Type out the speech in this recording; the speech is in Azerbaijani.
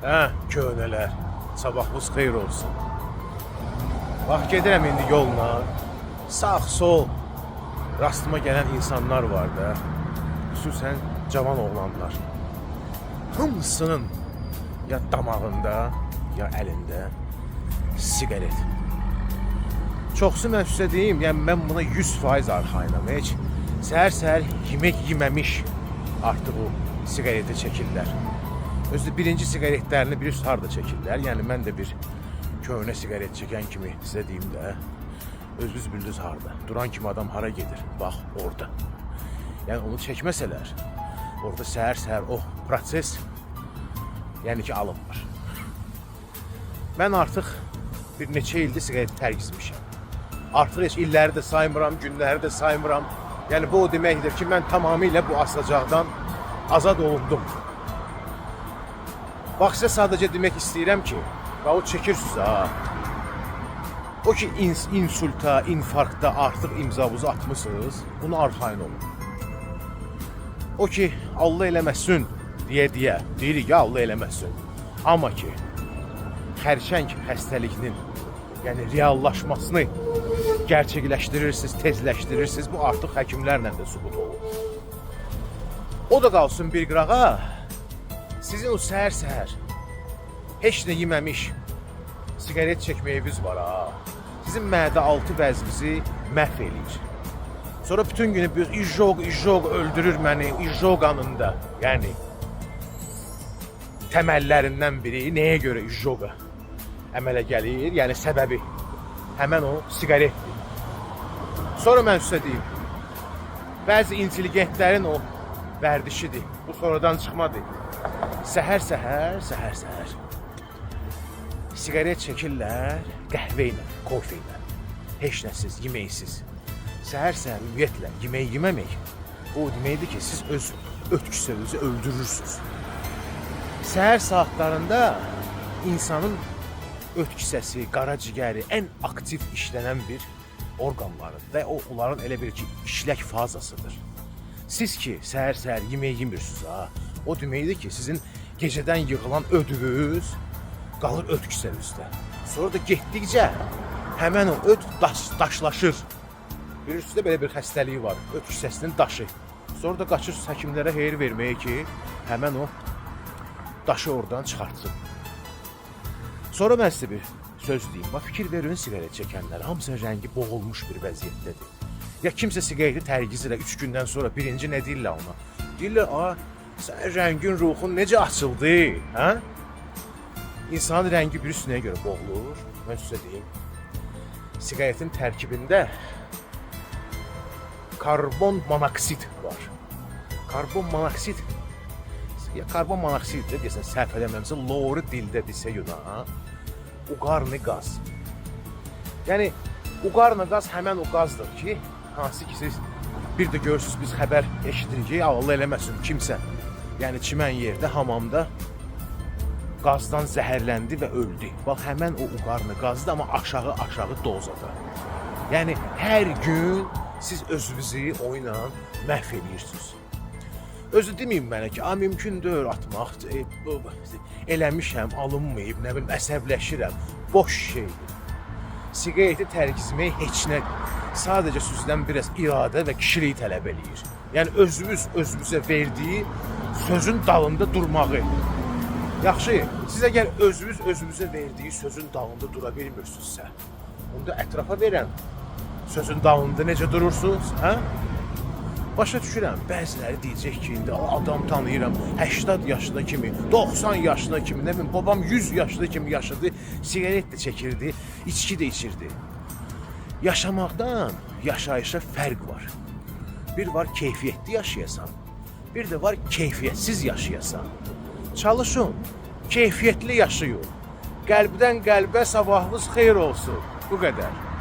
Köhnələr, sabahınız xeyir olsun. Bax, gedirəm indi yolla. Sağ, sol, rastıma gələn insanlar var da. Xüsusən cavan oğlanlar. Hamısının ya damağında, ya əlində sigaret. Çoxsu mən sizə deyim, yəni mən buna 100% arxayınam. Heç səhər-səhər yemək yeməmiş artıq o sigareti çəkirlər. Özü birinci sigaretlərini bilirsiniz harda çəkirlər. Yəni mən də bir köhnə sigaret çəkən kimi sizə deyim də, özünüz bildiniz harda. Duran kimi adam hara gedir? Bax, orada. Yəni onu çəkməsələr, orada səhər-səhər o proses, yəni ki, alınmır. Mən artıq bir neçə ildir sigaret tərgizmişəm. Artıq heç illəri də saymıram, günləri də saymıram. Yəni bu o deməkdir ki, mən tamamilə bu asılacaqdan azad olundum. Bax, sizə sadəcə demək istəyirəm ki, o çəkirsiniz ha. O ki, insulta, infarkta artıq imzavuzu atmışsınız, bunu arxayın olun. O ki, Allah eləməsin deyə, deyirik ya, Allah eləməsin. Amma ki, xərçəng xəstəlikinin, yəni reallaşmasını gerçəkləşdirirsiniz, tezləşdirirsiniz, bu artıq həkimlərlə də sübut olur. O da qalsın bir qırağa, sizin o səhər-səhər heç nə yeməmiş sigaret çəkməyiniz var ha. Sizin mədə altı vəzinizi məhv eləyir. Sonra bütün günü bir izjog öldürür məni, izjog anında. Yəni təməllərindən biri nəyə görə izjoga əmələ gəlir? Yəni səbəbi həmən o sigaretdir. Sonra mən sizə deyim, bəzi intelligentlərin o vərdişidir. Bu sonradan çıxmadır. Səhər-səhər sigaret çəkirlər qəhvə ilə, kofe ilə. Heç nəsiz, yeməksiz. Səhər-səhər ümumiyyətlə yemək yeməmək o deməkdir ki, siz öz ötküsünüzü öldürürsünüz. Səhər saatlarında insanın ötküsəsi, qaraciyəri ən aktiv işlənən bir orqanlarıdır və onların elə bir ki, işlək fazasıdır. Siz ki, səhər-səhər yemək yemirsiniz ha, o deməkdir ki, sizin gecədən yığılan ödünüz qalır ötküsənizdə. Sonra da getdikcə həmən o öd daşlaşır. Bilirsiniz də belə bir xəstəliyi var, ötküsəsinin daşı. Sonra da qaçırsınız həkimlərə heyir verməyə ki, həmən o daşı oradan çıxartsın. Sonra mən sizə bir söz deyim. Fikir verin sigaret çəkənlər, hamısının rəngi boğulmuş bir vəziyyətdədir. Ya kimsə sigareti tərgiz ilə 3 gündən sonra birinci nə deyirlər ona? Deyirlər, sən rəngin, ruhun necə açıldı? Hə? İnsanın rəngi bir üstünə görə boğulur. Mən sizə deyim. Sigaretin tərkibində karbon monoksid var. Karbon monoksid, ya karbon monoksiddir, deyəsən səhv eləməmsə, loru dildə desə yuna, uqarni qaz. Yəni, uqarni qaz həmən o qazdır ki, hansı ki, siz bir də görürsünüz, biz xəbər eşidirik ki, Allah eləməsin kimsə, yəni çimən yerdə, hamamda qazdan zəhərləndi və öldü. Bax, həmən o uqarni qazdır, amma aşağı dozada. Yəni, hər gün siz özünüzü o ilə məhv edirsiniz. Özü deməyim mənə ki, mümkündür atmaq, eləmişəm, alınmayıb, nə bilim, əsəbləşirəm. Boş şeydir. Sigareti tərgizmək heç nədir. Sadəcə sizdən biraz iradə və kişiliyi tələb eləyir. Yəni, özümüzə verdiyi sözün dalında durmağı. Yaxşı, siz əgər özümüzə verdiyi sözün dalında dura bilmirsinizsə, onda ətrafa verən sözün dalında necə durursunuz, hə? Başa düşürəm, bəziləri deyəcək ki, indi adam tanıyıram, 80 yaşında kimi, 90 yaşında kimi, nə bilim, babam 100 yaşında kimi yaşadı, sigaret də çəkirdi, içki də içirdi. Yaşamaqdan yaşayışa fərq var. Bir var keyfiyyətli yaşayasan, bir də var keyfiyyətsiz yaşayasan. Çalışın, keyfiyyətli yaşayın. Qəlbdən qəlbə sabahınız xeyir olsun. Bu qədər.